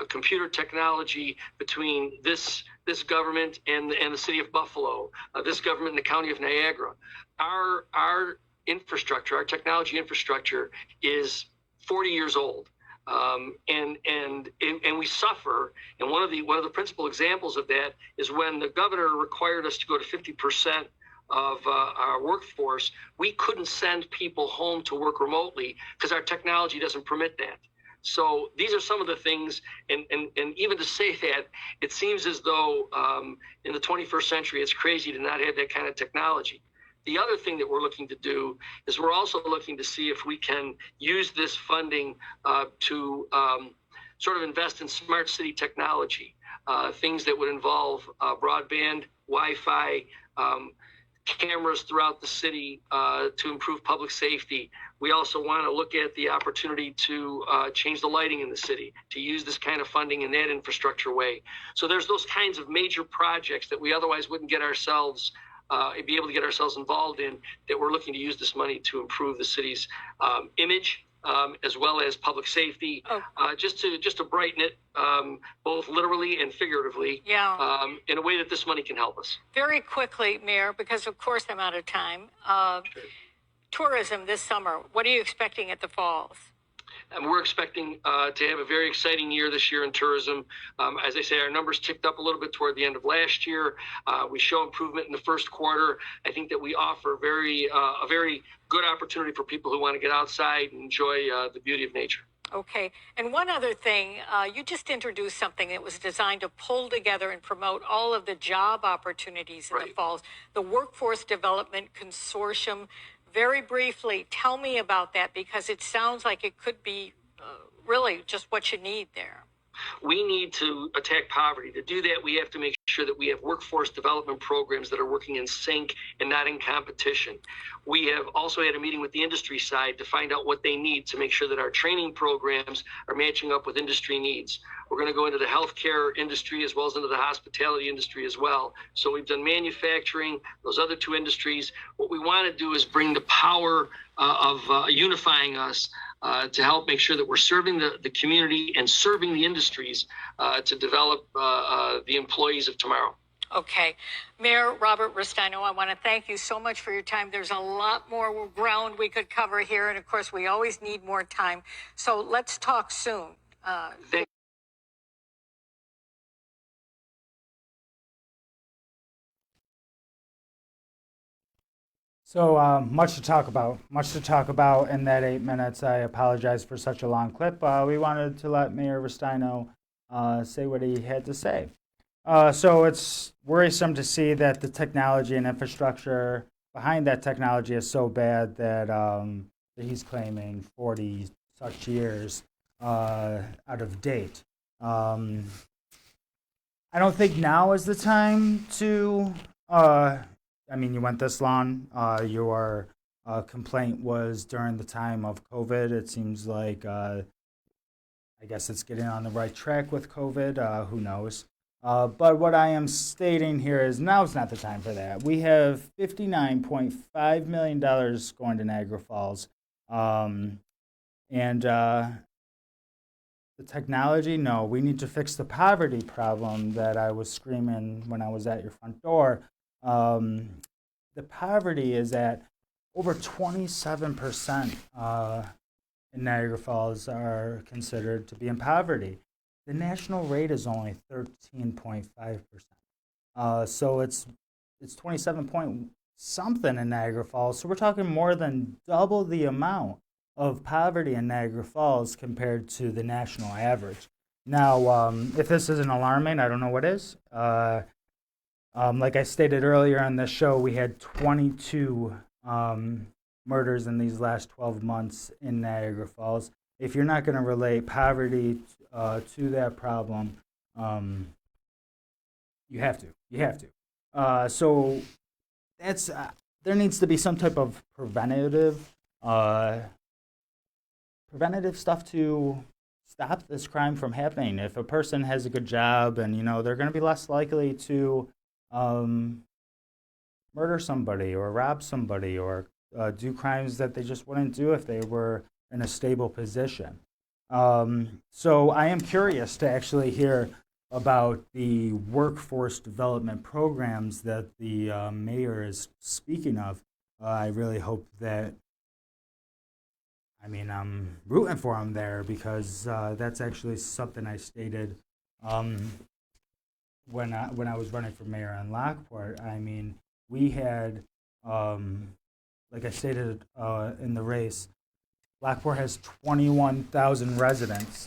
computer technology between this government and the city of Buffalo, this government and the county of Niagara. Our infrastructure, our technology infrastructure, is 40 years old. And we suffer. And one of the principal examples of that is when the governor required us to go to 50% of our workforce. We couldn't send people home to work remotely because our technology doesn't permit that. So these are some of the things, and even to say that, it seems as though in the 21st century, it's crazy to not have that kind of technology. The other thing that we're looking to do is we're also looking to see if we can use this funding to sort of invest in smart city technology, things that would involve broadband, Wi-Fi, cameras throughout the city to improve public safety. We also want to look at the opportunity to change the lighting in the city, to use this kind of funding in that infrastructure way. So there's those kinds of major projects that we otherwise wouldn't get ourselves be able to get ourselves involved in, that we're looking to use this money to improve the city's image, as well as public safety, just to brighten it, both literally and figuratively, in a way that this money can help us. Very quickly, Mayor, because of course I'm out of time. Sure. Tourism this summer, what are you expecting at the Falls? And we're expecting to have a very exciting year this year in tourism. As I say, our numbers ticked up a little bit toward the end of last year. We show improvement in the first quarter. I think that we offer a very good opportunity for people who want to get outside and enjoy the beauty of nature. Okay. And one other thing, you just introduced something that was designed to pull together and promote all of the job opportunities in the Falls, the Workforce Development Consortium. Very briefly, tell me about that, because it sounds like it could be really just what you need there. We need to attack poverty. To do that, we have to make sure that we have workforce development programs that are working in sync and not in competition. We have also had a meeting with the industry side to find out what they need to make sure that our training programs are matching up with industry needs. We're going to go into the healthcare industry as well as into the hospitality industry as well. So we've done manufacturing, those other two industries. What we want to do is bring the power of unifying us to help make sure that we're serving the community and serving the industries to develop the employees of tomorrow. Okay. Mayor Robert Restaino, I want to thank you so much for your time. There's a lot more ground we could cover here, and of course, we always need more time. So let's talk soon. Thank So much to talk about in that 8 minutes. I apologize for such a long clip. We wanted to let Mayor Restaino say what he had to say. So it's worrisome to see that the technology and infrastructure behind that technology is so bad that he's claiming 40 such years out of date. I don't think now is the time to I mean, you went this long. Your complaint was during the time of COVID. It seems like, I guess it's getting on the right track with COVID. Who knows? But what I am stating here is now's not the time for that. We have $59.5 million going to Niagara Falls. And the technology, no. We need to fix the poverty problem that I was screaming when I was at your front door. The poverty is at over 27% in Niagara Falls are considered to be in poverty. The national rate is only 13.5%. So it's 27 point something in Niagara Falls. So we're talking more than double the amount of poverty in Niagara Falls compared to the national average. Now, if this isn't alarming, I don't know what is. Like I stated earlier on this show, we had 22 murders in these last 12 months in Niagara Falls. if you're not going to relate poverty to that problem, you have to. You have to. So that's there needs to be some type of preventative stuff to stop this crime from happening. If a person has a good job, and they're going to be less likely to murder somebody or rob somebody or do crimes that they just wouldn't do if they were in a stable position. So I am curious to actually hear about the workforce development programs that the mayor is speaking of. I really hope that, I'm rooting for him there, because that's actually something I stated when I was running for mayor in Lockport. We had, like I stated in the race, Lockport has 21,000 residents,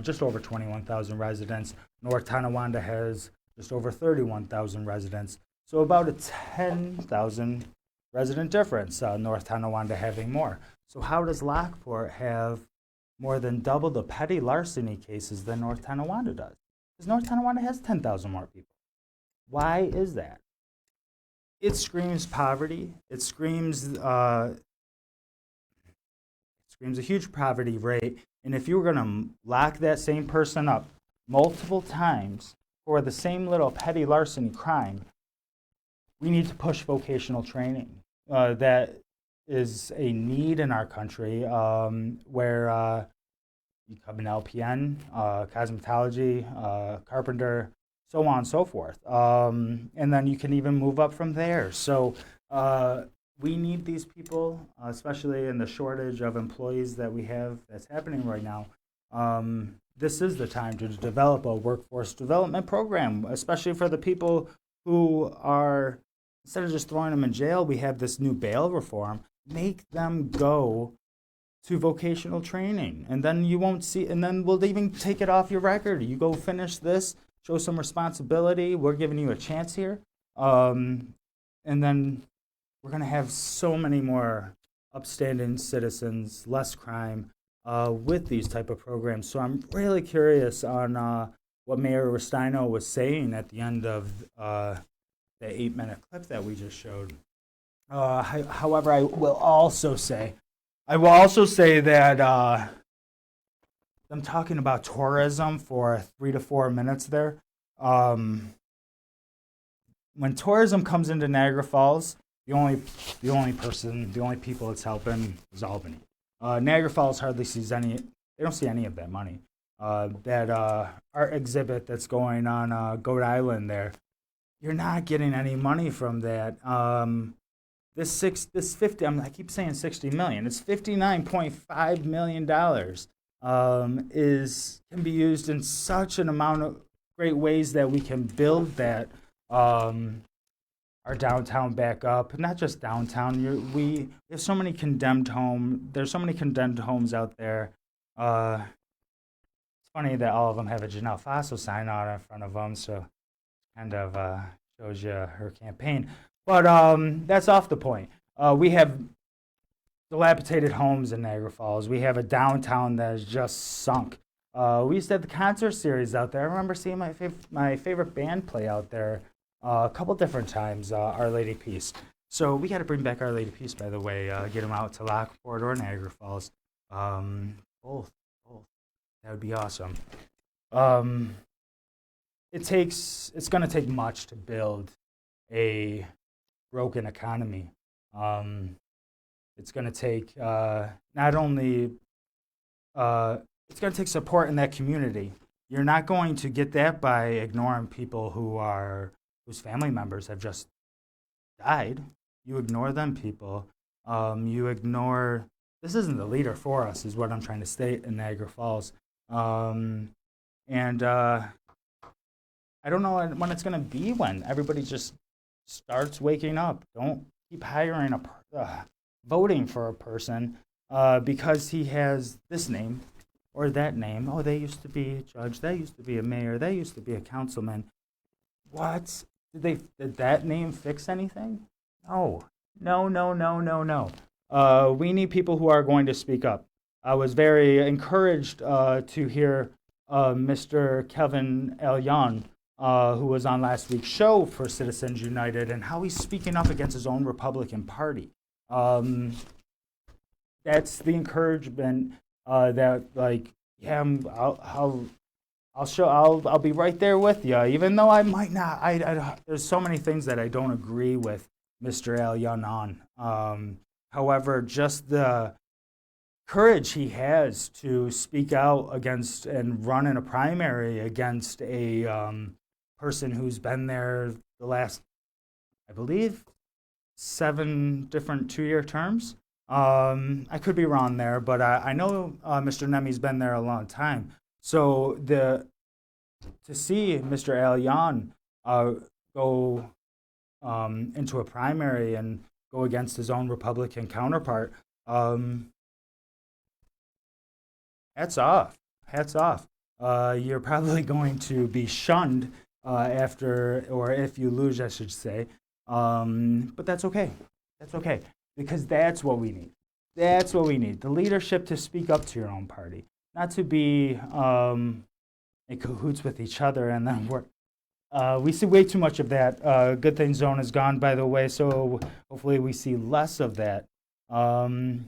just over 21,000 residents. North Tonawanda has just over 31,000 residents. So about a 10,000 resident difference, North Tonawanda having more. So how does Lockport have more than double the petty larceny cases than North Tonawanda does? Because North Tonawanda has 10,000 more people. Why is that? It screams poverty. It screams a huge poverty rate. And if you were going to lock that same person up multiple times for the same little petty larceny crime, we need to push vocational training. That is a need in our country, where you become an LPN, cosmetology, carpenter, so on and so forth. And then you can even move up from there. So we need these people, especially in the shortage of employees that we have that's happening right now. This is the time to develop a workforce development program, especially for the people who are, instead of just throwing them in jail, we have this new bail reform. Make them go to vocational training, and then you won't see, and then we'll even take it off your record. You go finish this, show some responsibility. We're giving you a chance here. And then we're going to have so many more upstanding citizens, less crime with these type of programs. So I'm really curious on what Mayor Restaino was saying at the end of the 8-minute clip that we just showed. However, I will also say that them talking about tourism for 3 to 4 minutes there. When tourism comes into Niagara Falls, the only people it's helping is Albany. Niagara Falls hardly sees any. They don't see any of that money. That art exhibit that's going on Goat Island there, you're not getting any money from that. This 50. I keep saying 60 million. It's $59.5 million. Can be used in such an amount of great ways that we can build that our downtown back up. Not just downtown. We have so many condemned homes. There's so many condemned homes out there. It's funny that all of them have a Janelle Fossil sign out in front of them, so kind of shows you her campaign. But that's off the point. We have dilapidated homes in Niagara Falls. We have a downtown that is just sunk. We used to have the concert series out there. I remember seeing my favorite band play out there a couple different times, Our Lady Peace. So we got to bring back Our Lady Peace, by the way, get them out to Lockport or Niagara Falls. Both. That would be awesome. It's going to take much to build a broken economy. It's going to take not only it's going to take support in that community. You're not going to get that by ignoring people whose family members have just died. You ignore them people. You ignore. This isn't the leader for us, is what I'm trying to state in Niagara Falls. And I don't know when it's going to be, when everybody just starts waking up. Don't keep hiring voting for a person because he has this name or that name. Oh, they used to be a judge. They used to be a mayor. They used to be a councilman. What? Did that name fix anything? No. We need people who are going to speak up. I was very encouraged to hear Mr. Kevin Elyon, who was on last week's show for Citizens United, and how he's speaking up against his own Republican Party. That's the encouragement that, like, yeah, I'll be right there with you, even though I might not. There's so many things that I don't agree with Mr. Elyon on. However, just the courage he has to speak out against and run in a primary against a person who's been there the last, I believe, 7 different 2-year terms. I could be wrong there, but I know Mr. Nemi's been there a long time. So to see Mr. Elyon go into a primary and go against his own Republican counterpart, hats off. Hats off. You're probably going to be shunned after, or if you lose, I should say. But that's okay. That's okay. Because that's what we need. That's what we need. The leadership to speak up to your own party. Not to be in cahoots with each other. And then we see way too much of that. Good Thing Zone is gone, by the way, so hopefully we see less of that. Mr.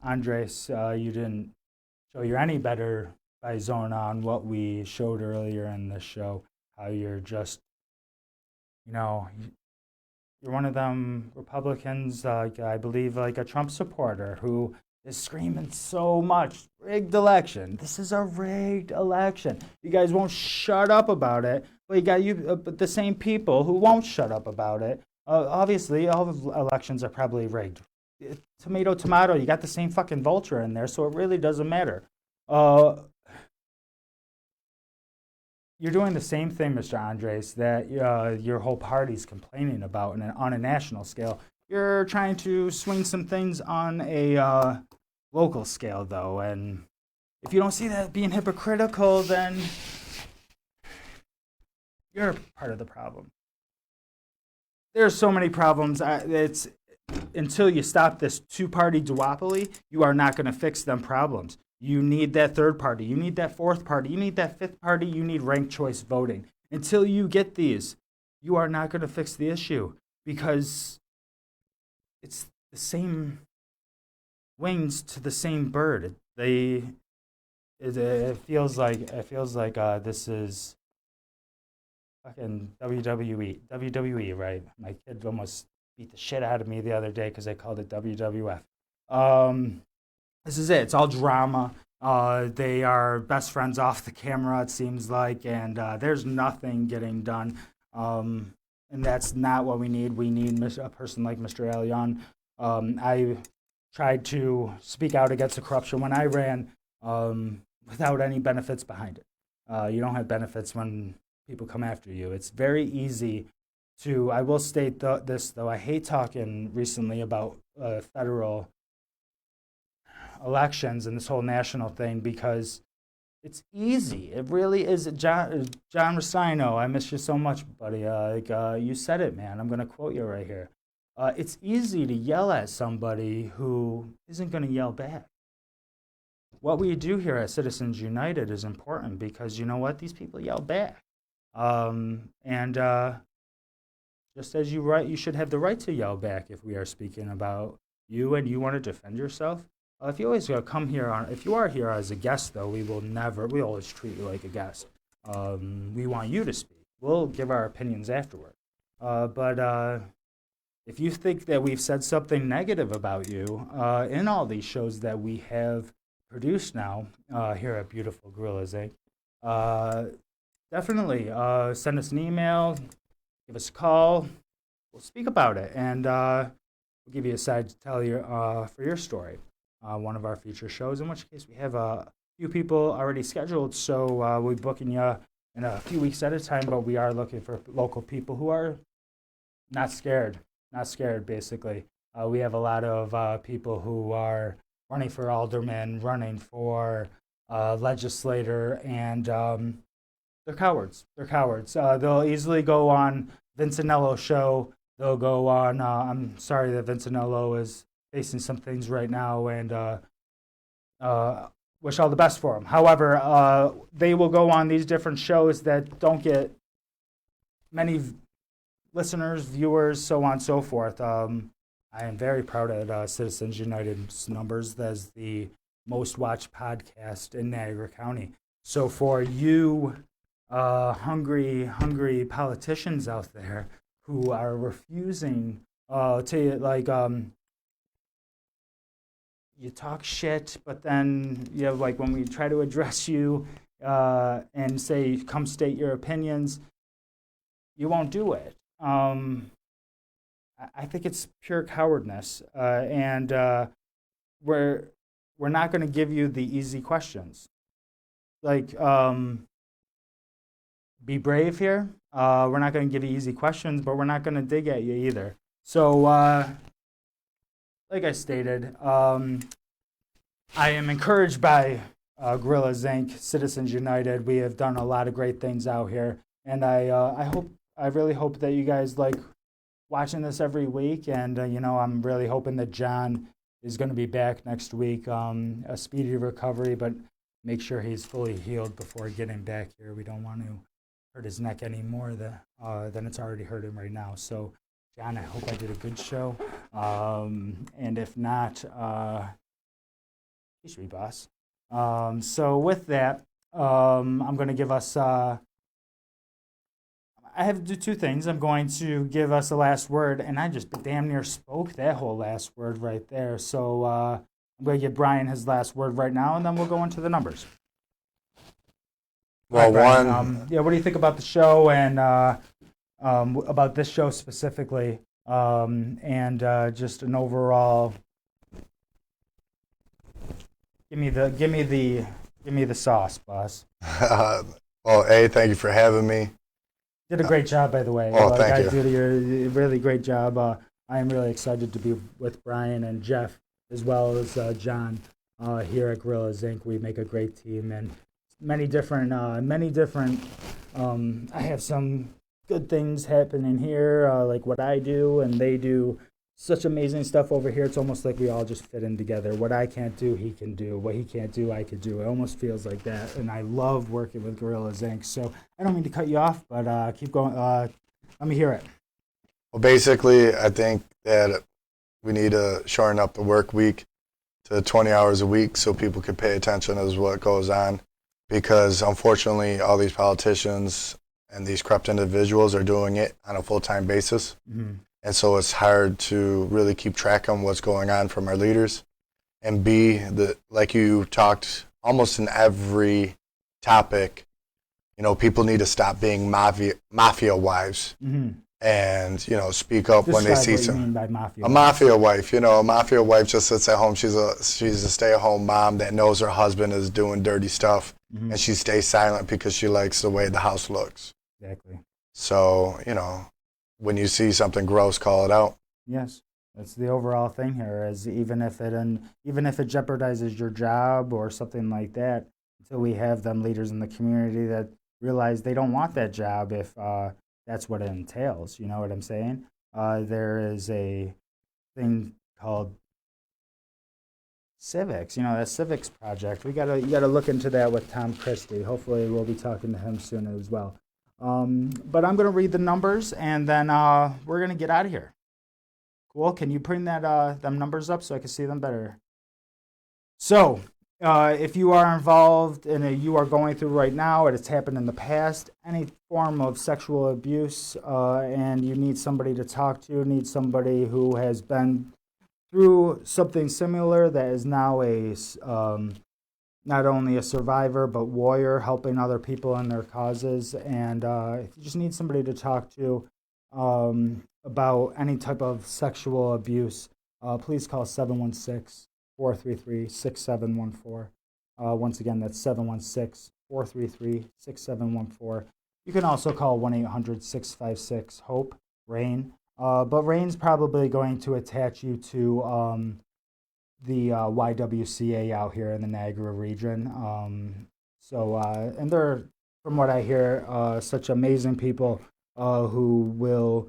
Andres, you didn't show you're any better by zone on what we showed earlier in the show, how you're just, you're one of them Republicans, I believe, like a Trump supporter who is screaming so much, rigged election. This is a rigged election. You guys won't shut up about it, but you got the same people who won't shut up about it. Obviously, all elections are probably rigged. Tomato, tomato, you got the same fucking vulture in there, so it really doesn't matter. You're doing the same thing, Mr. Andres, that your whole party's complaining about on a national scale. You're trying to swing some things on a local scale, though, and if you don't see that being hypocritical, then you're part of the problem. There's so many problems. It's until you stop this two-party duopoly, you are not going to fix them problems. You need that third party. You need that fourth party. You need that fifth party. You need ranked choice voting. Until you get these, you are not going to fix the issue because it's the same wings to the same bird. It feels like this is fucking WWE, right? My kid almost beat the shit out of me the other day because I called it WWF. This is it. It's all drama. They are best friends off the camera, it seems like, and there's nothing getting done. And that's not what we need. We need a person like Mr. Elyon. I tried to speak out against the corruption when I ran without any benefits behind it. You don't have benefits when people come after you. It's very easy to, I will state this, though, I hate talking recently about federal elections and this whole national thing because it's easy. It really is. John Restaino, I miss you so much, buddy. You said it, man. I'm going to quote you right here. It's easy to yell at somebody who isn't going to yell back. What we do here at Citizens United is important because you know what? These people yell back. Just as you should have the right to yell back if we are speaking about you and you want to defend yourself. If you always come here if you are here as a guest, though, we always treat you like a guest. We want you to speak. We'll give our opinions afterward. But if you think that we've said something negative about you in all these shows that we have produced now here at Beautiful Gorillas Inc., definitely send us an email, give us a call. We'll speak about it, and we'll give you a side to tell for your story. One of our future shows, in which case we have a few people already scheduled, so we'll be booking you in a few weeks at a time, but we are looking for local people who are not scared, basically. We have a lot of people who are running for alderman, running for legislator, and they're cowards. They'll easily go on Vincenello's show. they'll go on. I'm sorry that Vincenello is facing some things right now, and wish all the best for him. However, they will go on these different shows that don't get many listeners, viewers, so on and so forth. I am very proud of Citizens United's numbers as the most watched podcast in Niagara County. So for you hungry politicians out there who are refusing to you talk shit, but then like when we try to address you and say come state your opinions, you won't do it. I think it's pure cowardness, and we're not going to give you the easy questions. Like, be brave here. We're not going to give you easy questions, but we're not going to dig at you either. So, like I stated, I am encouraged by Gorillas Inc., Citizens United. We have done a lot of great things out here, and I really hope that you guys like watching this every week. And I'm really hoping that John is going to be back next week. A speedy recovery, but make sure he's fully healed before getting back here. We don't want to hurt his neck any more than it's already hurting right now. So, John, I hope I did a good show. And if not, you should be boss. So with that, I'm going to give us... I have to do two things. I'm going to give us a last word, and I just damn near spoke that whole last word right there. So I'm going to give Brian his last word right now, and then we'll go into the numbers. Well, Brian, one... what do you think about the show and about this show specifically, and just an overall... Give me the sauce, boss. Well, thank you for having me. Did a great job, by the way. Oh, thank you. Did a really great job. I am really excited to be with Brian and Jeff, as well as John, here at Gorillas Inc. We make a great team, and many different. I have some good things happening here, like what I do, and they do such amazing stuff over here. It's almost like we all just fit in together. What I can't do, he can do. What he can't do, I could do. It almost feels like that, and I love working with Gorillas Inc. So I don't mean to cut you off, but keep going. Let me hear it. Well, basically, I think that we need to shorten up the work week to 20 hours a week so people can pay attention as what goes on, because unfortunately, all these politicians and these corrupt individuals are doing it on a full-time basis. Mm-hmm. And so it's hard to really keep track on what's going on from our leaders. And B, like you talked almost in every topic, people need to stop being mafia wives. Mm-hmm. And, speak up when they see some. A mafia wife, a mafia wife just sits at home. She's a stay-at-home mom that knows her husband is doing dirty stuff. Mm-hmm. And she stays silent because she likes the way the house looks. Exactly. So, when you see something gross, call it out. Yes, that's the overall thing here. Is even if it jeopardizes your job or something like that, until we have them leaders in the community that realize they don't want that job if that's what it entails. You know what I'm saying? There is a thing called civics. That civics project. You gotta look into that with Tom Christie. Hopefully, we'll be talking to him soon as well. But I'm going to read the numbers, and then we're going to get out of here. Cool. Can you bring them numbers up so I can see them better? So, if you are involved in you are going through right now, it has happened in the past, any form of sexual abuse, and you need somebody to talk to, need somebody who has been through something similar that is now not only a survivor, but warrior, helping other people in their causes. And if you just need somebody to talk to about any type of sexual abuse, please call 716-433-6714. Once again, that's 716-433-6714. You can also call 1-800-656-HOPE, RAIN. But RAIN's probably going to attach you to the YWCA out here in the Niagara region. And they're, from what I hear, such amazing people who will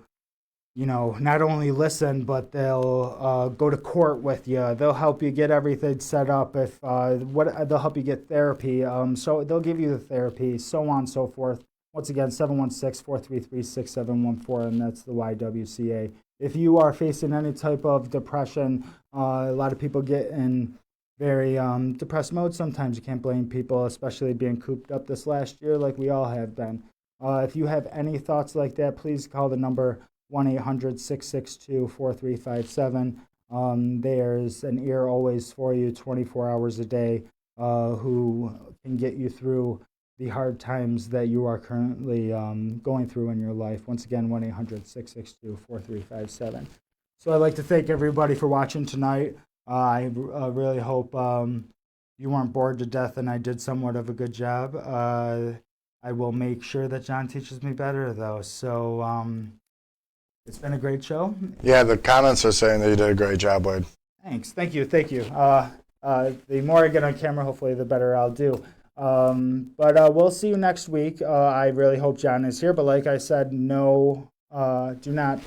not only listen, but they'll go to court with you. They'll help you get everything set up. They'll help you get therapy. So they'll give you the therapy, so on and so forth. Once again, 716-433-6714, and that's the YWCA. If you are facing any type of depression, a lot of people get in very depressed mode. Sometimes you can't blame people, especially being cooped up this last year like we all have been. If you have any thoughts like that, please call the number 1-800-662-4357. There's an ear always for you 24 hours a day who can get you through the hard times that you are currently going through in your life. Once again, 1-800-662-4357. So I'd like to thank everybody for watching tonight. I really hope you weren't bored to death and I did somewhat of a good job. I will make sure that John teaches me better, though. So it's been a great show. Yeah, the comments are saying that you did a great job, Wade. Thanks. Thank you. The more I get on camera, hopefully, the better I'll do. But we'll see you next week. I really hope John is here. But like I said, do not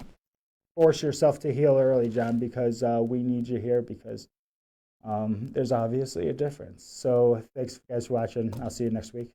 force yourself to heal early, John, because we need you here because there's obviously a difference. So thanks, guys, for watching. I'll see you next week.